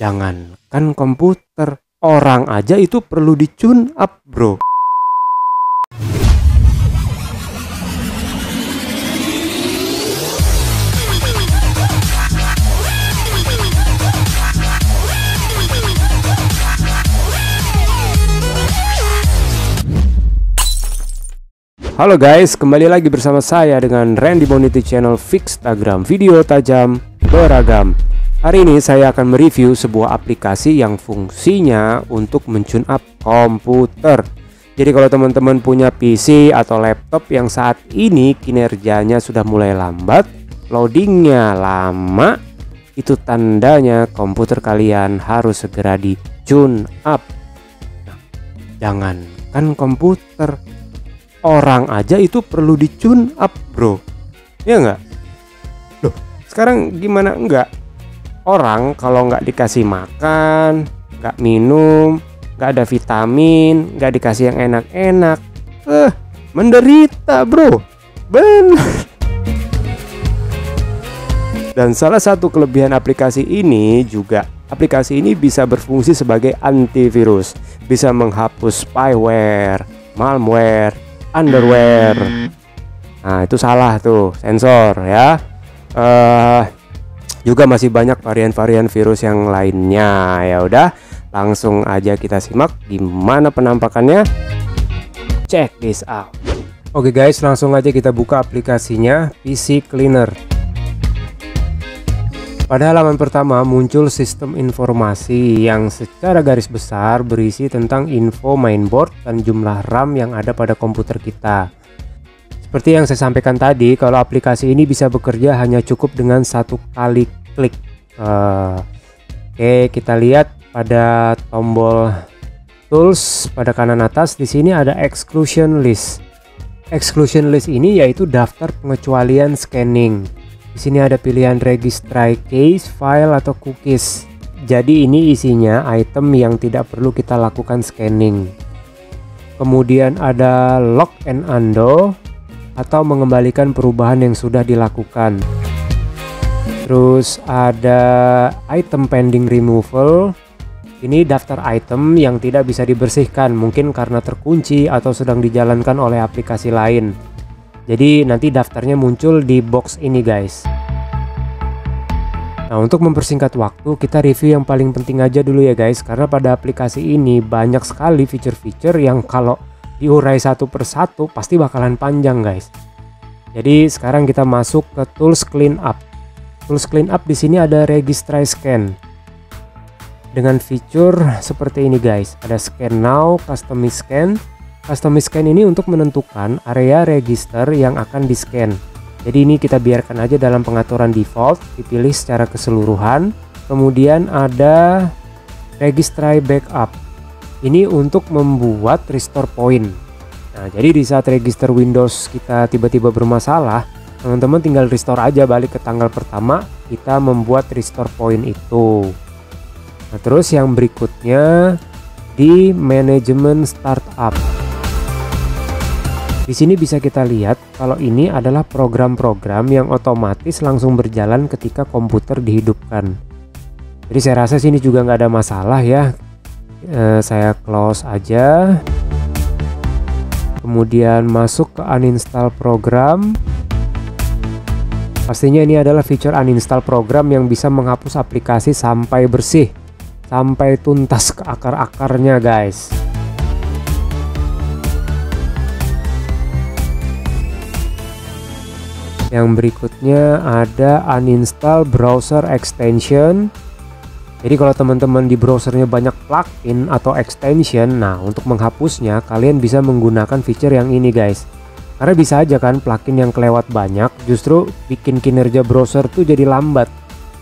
Jangankan komputer, orang aja itu perlu di-tune up, bro. Halo guys, kembali lagi bersama saya dengan Randy Monity Channel Fixtagram, video tajam beragam. Hari ini saya akan mereview sebuah aplikasi yang fungsinya untuk men-tune up komputer. Jadi kalau teman-teman punya PC atau laptop yang saat ini kinerjanya sudah mulai lambat, loadingnya lama, itu tandanya komputer kalian harus segera di-tune up. Nah, jangankan komputer, orang aja itu perlu di-tune up, bro. Ya nggak? Loh, sekarang gimana enggak? Orang kalau nggak dikasih makan, nggak minum, nggak ada vitamin, nggak dikasih yang enak-enak, menderita, bro. Bener. Dan salah satu kelebihan aplikasi ini juga, aplikasi ini bisa berfungsi sebagai antivirus, bisa menghapus spyware, malware, underwear. Nah, itu salah tuh, sensor ya. Juga masih banyak varian-varian virus yang lainnya. Ya udah, langsung aja kita simak gimana penampakannya. Check this out. Oke guys, langsung aja kita buka aplikasinya, PC Cleaner. Pada halaman pertama muncul sistem informasi yang secara garis besar berisi tentang info mainboard dan jumlah RAM yang ada pada komputer kita. Seperti yang saya sampaikan tadi, kalau aplikasi ini bisa bekerja hanya cukup dengan satu kali klik. Oke, kita lihat pada tombol tools pada kanan atas. Di sini ada exclusion list. Exclusion list ini yaitu daftar pengecualian scanning. Di sini ada pilihan registry case, file atau cookies. Jadi ini isinya item yang tidak perlu kita lakukan scanning. Kemudian ada lock and undo atau mengembalikan perubahan yang sudah dilakukan. Terus ada item pending removal. Ini daftar item yang tidak bisa dibersihkan, mungkin karena terkunci atau sedang dijalankan oleh aplikasi lain. Jadi nanti daftarnya muncul di box ini guys. Nah, untuk mempersingkat waktu, kita review yang paling penting aja dulu ya guys, karena pada aplikasi ini banyak sekali fitur-fitur yang kalau diurai satu persatu pasti bakalan panjang guys. Jadi sekarang kita masuk ke tools cleanup. Tools cleanup di sini ada registry scan dengan fitur seperti ini guys. Ada scan now, customize scan. Customize scan ini untuk menentukan area register yang akan di scan. Jadi ini kita biarkan aja dalam pengaturan default, dipilih secara keseluruhan. Kemudian ada registry backup. Ini untuk membuat restore point. Nah, jadi di saat register Windows kita tiba-tiba bermasalah, teman-teman tinggal restore aja balik ke tanggal pertama kita membuat restore point itu. Nah, terus yang berikutnya di manajemen startup. Di sini bisa kita lihat kalau ini adalah program-program yang otomatis langsung berjalan ketika komputer dihidupkan. Jadi saya rasa sini juga nggak ada masalah ya. Saya close aja. Kemudian masuk ke uninstall program. Pastinya ini adalah fitur uninstall program yang bisa menghapus aplikasi sampai bersih, sampai tuntas ke akar-akarnya guys. Yang berikutnya ada uninstall browser extension. Jadi kalau teman-teman di browsernya banyak plugin atau extension, nah untuk menghapusnya kalian bisa menggunakan fitur yang ini guys. Karena bisa aja kan plugin yang kelewat banyak justru bikin kinerja browser tuh jadi lambat.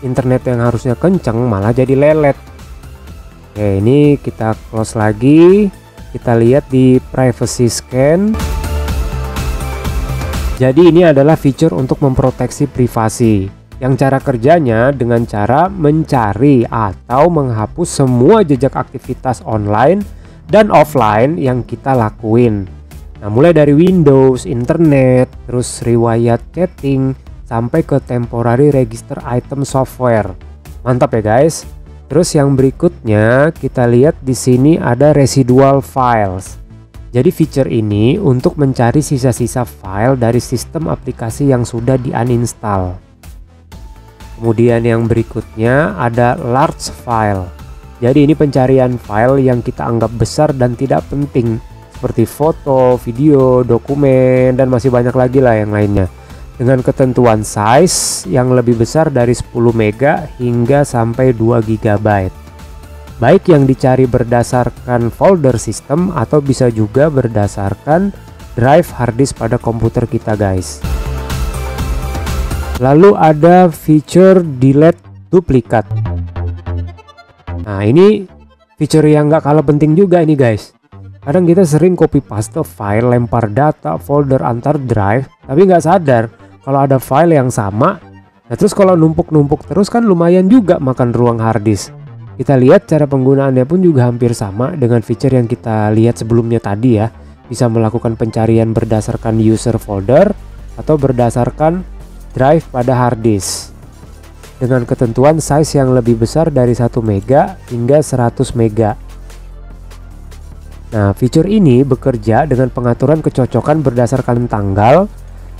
Internet yang harusnya kenceng malah jadi lelet. Oke, ini kita close lagi. Kita lihat di privacy scan. Jadi ini adalah fitur untuk memproteksi privasi, yang cara kerjanya dengan cara mencari atau menghapus semua jejak aktivitas online dan offline yang kita lakuin. Nah, mulai dari Windows, internet, terus riwayat chatting, sampai ke temporary register item software. Mantap ya guys. Terus yang berikutnya kita lihat di sini ada residual files. Jadi feature ini untuk mencari sisa-sisa file dari sistem aplikasi yang sudah di-uninstall. Kemudian yang berikutnya ada large file. Jadi ini pencarian file yang kita anggap besar dan tidak penting, seperti foto, video, dokumen, dan masih banyak lagi lah yang lainnya. Dengan ketentuan size yang lebih besar dari 10 MB hingga sampai 2 GB. Baik yang dicari berdasarkan folder sistem atau bisa juga berdasarkan drive harddisk pada komputer kita guys. Lalu ada feature delete duplikat. Nah ini feature yang nggak kalah penting juga ini guys. Kadang kita sering copy paste file, lempar data, folder antar drive, tapi nggak sadar kalau ada file yang sama. Nah terus kalau numpuk-numpuk terus kan lumayan juga makan ruang harddisk. Kita lihat cara penggunaannya pun juga hampir sama dengan feature yang kita lihat sebelumnya tadi ya. Bisa melakukan pencarian berdasarkan user folder atau berdasarkan drive pada harddisk. Dengan ketentuan size yang lebih besar dari 1 MB hingga 100 MB. Nah fitur ini bekerja dengan pengaturan kecocokan berdasarkan tanggal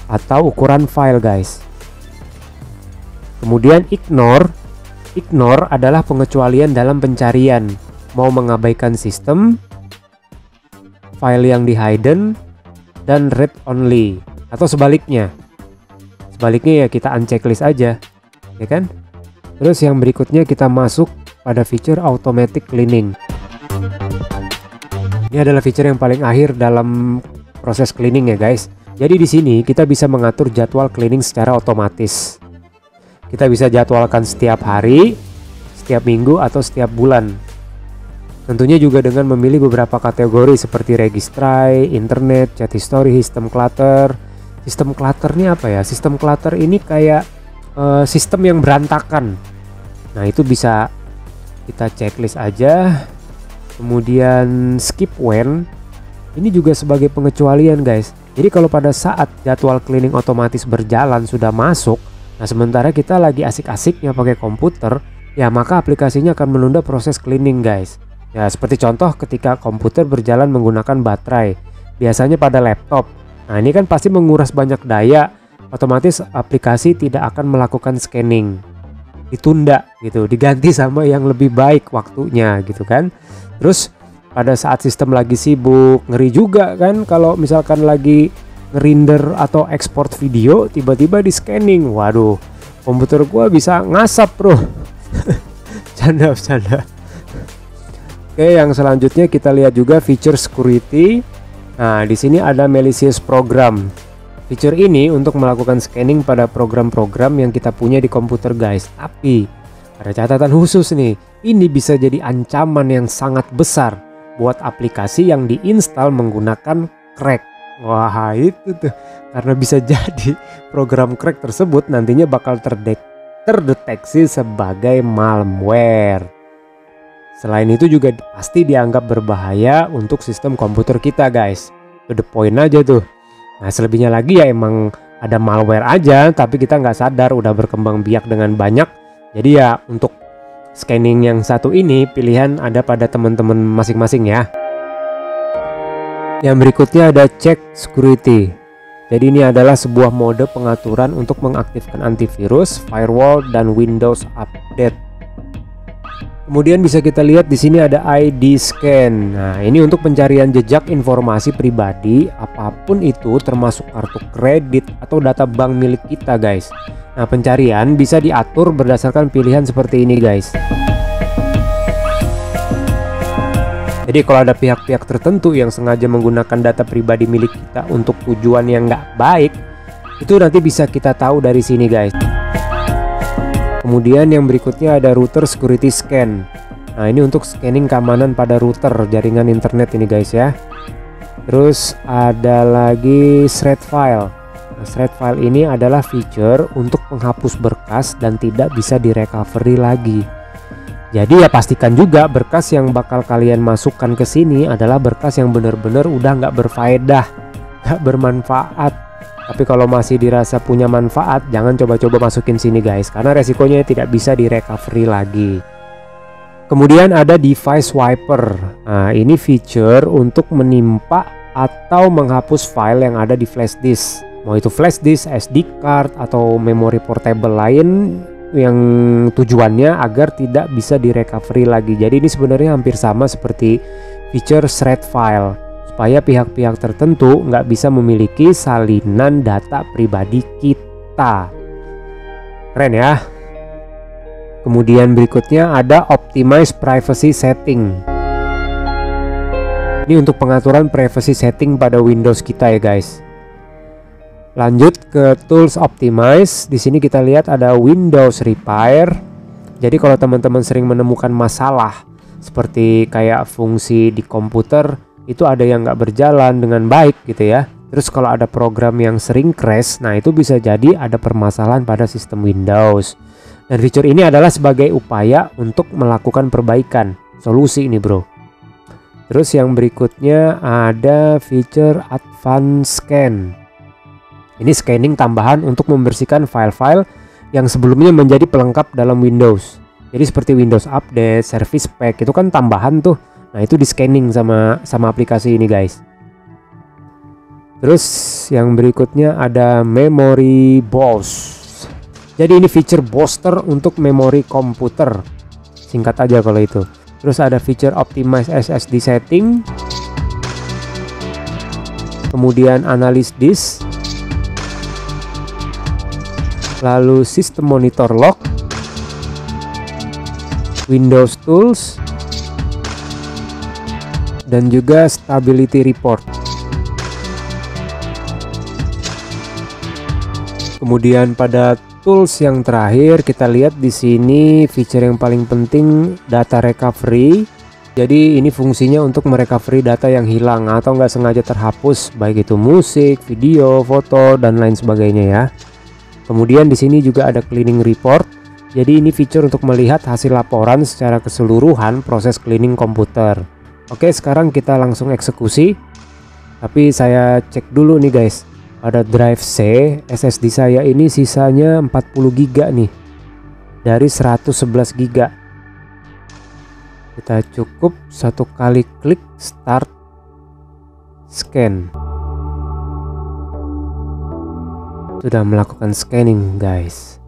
atau ukuran file guys. Kemudian ignore adalah pengecualian dalam pencarian, mau mengabaikan sistem, file yang di hidden, dan read only, atau sebaliknya ya kita unchecklist aja ya kan. Terus yang berikutnya kita masuk pada feature automatic cleaning. Ini adalah feature yang paling akhir dalam proses cleaning ya guys. Jadi di sini kita bisa mengatur jadwal cleaning secara otomatis. Kita bisa jadwalkan setiap hari, setiap minggu, atau setiap bulan. Tentunya juga dengan memilih beberapa kategori seperti registry, internet, chat history, sistem clutter. Sistem clutter ini apa ya? Sistem clutter ini kayak sistem yang berantakan. Nah itu bisa kita checklist aja. Kemudian skip when. Ini juga sebagai pengecualian guys. Jadi kalau pada saat jadwal cleaning otomatis berjalan sudah masuk, nah sementara kita lagi asik-asiknya pakai komputer, ya maka aplikasinya akan menunda proses cleaning guys. Ya seperti contoh ketika komputer berjalan menggunakan baterai, biasanya pada laptop. Nah ini kan pasti menguras banyak daya, otomatis aplikasi tidak akan melakukan scanning. Ditunda gitu, diganti sama yang lebih baik waktunya gitu kan. Terus pada saat sistem lagi sibuk, ngeri juga kan kalau misalkan lagi ngerender atau ekspor video tiba-tiba di scanning. Waduh, komputer gua bisa ngasap bro. Canda. Oke, yang selanjutnya kita lihat juga feature security. Nah, di sini ada malicious program. Feature ini untuk melakukan scanning pada program-program yang kita punya di komputer guys. Tapi ada catatan khusus nih, ini bisa jadi ancaman yang sangat besar buat aplikasi yang diinstal menggunakan crack. Wah itu tuh, karena bisa jadi program crack tersebut nantinya bakal terdeteksi sebagai malware. Selain itu juga pasti dianggap berbahaya untuk sistem komputer kita guys. To the point aja tuh. Nah selebihnya lagi ya emang ada malware aja, tapi kita nggak sadar udah berkembang biak dengan banyak. Jadi ya untuk scanning yang satu ini pilihan ada pada teman-teman masing-masing ya. Yang berikutnya ada check security. Jadi ini adalah sebuah mode pengaturan untuk mengaktifkan antivirus, firewall, dan Windows Update. Kemudian bisa kita lihat di sini ada ID scan. Nah, ini untuk pencarian jejak informasi pribadi apapun itu termasuk kartu kredit atau data bank milik kita guys. Nah, pencarian bisa diatur berdasarkan pilihan seperti ini guys. Jadi kalau ada pihak-pihak tertentu yang sengaja menggunakan data pribadi milik kita untuk tujuan yang nggak baik, itu nanti bisa kita tahu dari sini guys. Kemudian yang berikutnya ada router security scan. Nah ini untuk scanning keamanan pada router jaringan internet ini guys ya. Terus ada lagi shred file. Nah, shred file ini adalah feature untuk menghapus berkas dan tidak bisa direcovery lagi. Jadi ya pastikan juga berkas yang bakal kalian masukkan ke sini adalah berkas yang benar-benar udah nggak berfaedah, nggak bermanfaat. Tapi kalau masih dirasa punya manfaat, jangan coba-coba masukin sini guys, karena resikonya tidak bisa direcovery lagi. Kemudian ada device wiper. Nah, ini feature untuk menimpa atau menghapus file yang ada di flash disk. Mau itu flash disk, SD card, atau memori portable lain yang tujuannya agar tidak bisa direcovery lagi. Jadi ini sebenarnya hampir sama seperti feature shred file, supaya pihak-pihak tertentu nggak bisa memiliki salinan data pribadi kita. Keren ya. Kemudian berikutnya ada optimize privacy setting. Ini untuk pengaturan privacy setting pada Windows kita ya guys. Lanjut ke tools optimize. Di sini kita lihat ada Windows Repair. Jadi kalau teman-teman sering menemukan masalah seperti kayak fungsi di komputer itu ada yang nggak berjalan dengan baik gitu ya. Terus kalau ada program yang sering crash, nah itu bisa jadi ada permasalahan pada sistem Windows. Dan fitur ini adalah sebagai upaya untuk melakukan perbaikan. Solusi ini bro. Terus yang berikutnya ada fitur Advanced Scan. Ini scanning tambahan untuk membersihkan file-file yang sebelumnya menjadi pelengkap dalam Windows. Jadi seperti Windows Update, Service Pack itu kan tambahan tuh. Nah itu di scanning sama aplikasi ini guys. Terus yang berikutnya ada Memory Boost. Jadi ini feature booster untuk memori komputer. Singkat aja kalau itu. Terus ada feature optimize SSD setting. Kemudian analysis disk. Lalu system monitor lock. Windows tools. Dan juga stability report. Kemudian pada tools yang terakhir kita lihat di sini feature yang paling penting, data recovery. Jadi ini fungsinya untuk merecovery data yang hilang atau nggak sengaja terhapus, baik itu musik, video, foto dan lain sebagainya ya. Kemudian di sini juga ada cleaning report. Jadi ini feature untuk melihat hasil laporan secara keseluruhan proses cleaning komputer. Oke, sekarang kita langsung eksekusi. Tapi saya cek dulu nih guys. Pada drive C, SSD saya ini sisanya 40 GB nih dari 111 GB. Kita cukup satu kali klik start scan. Sudah melakukan scanning guys.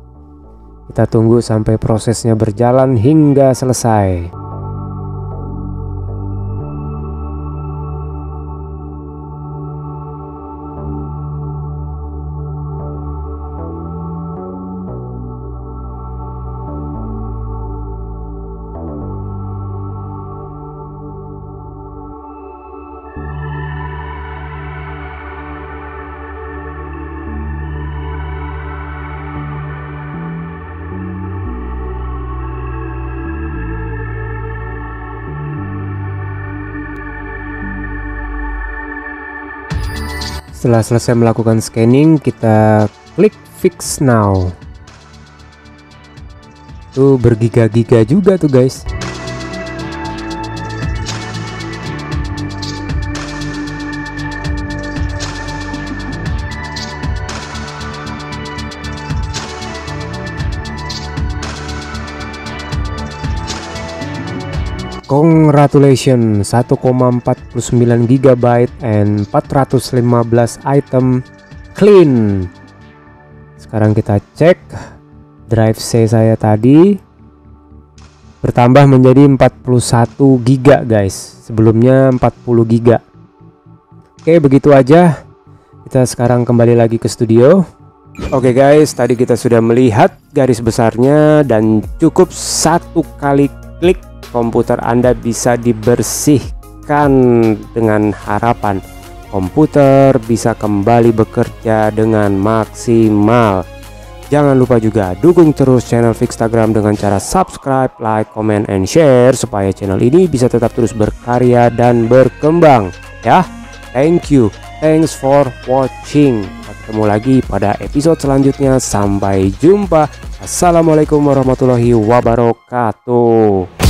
Kita tunggu sampai prosesnya berjalan hingga selesai. Setelah selesai melakukan scanning, kita klik fix now. Tuh bergiga-giga juga tuh guys. Congratulations, 1,49 GB and 415 item clean. Sekarang kita cek drive C saya tadi bertambah menjadi 41 GB guys. Sebelumnya 40 GB. Oke, begitu aja. Kita sekarang kembali lagi ke studio. Oke guys, tadi kita sudah melihat garis besarnya dan cukup satu kali klik komputer Anda bisa dibersihkan dengan harapan komputer bisa kembali bekerja dengan maksimal. Jangan lupa juga dukung terus channel Fixtagram dengan cara subscribe, like, comment, and share supaya channel ini bisa tetap terus berkarya dan berkembang ya. Thank you, thanks for watching. Ketemu lagi pada episode selanjutnya. Sampai jumpa. Assalamualaikum warahmatullahi wabarakatuh.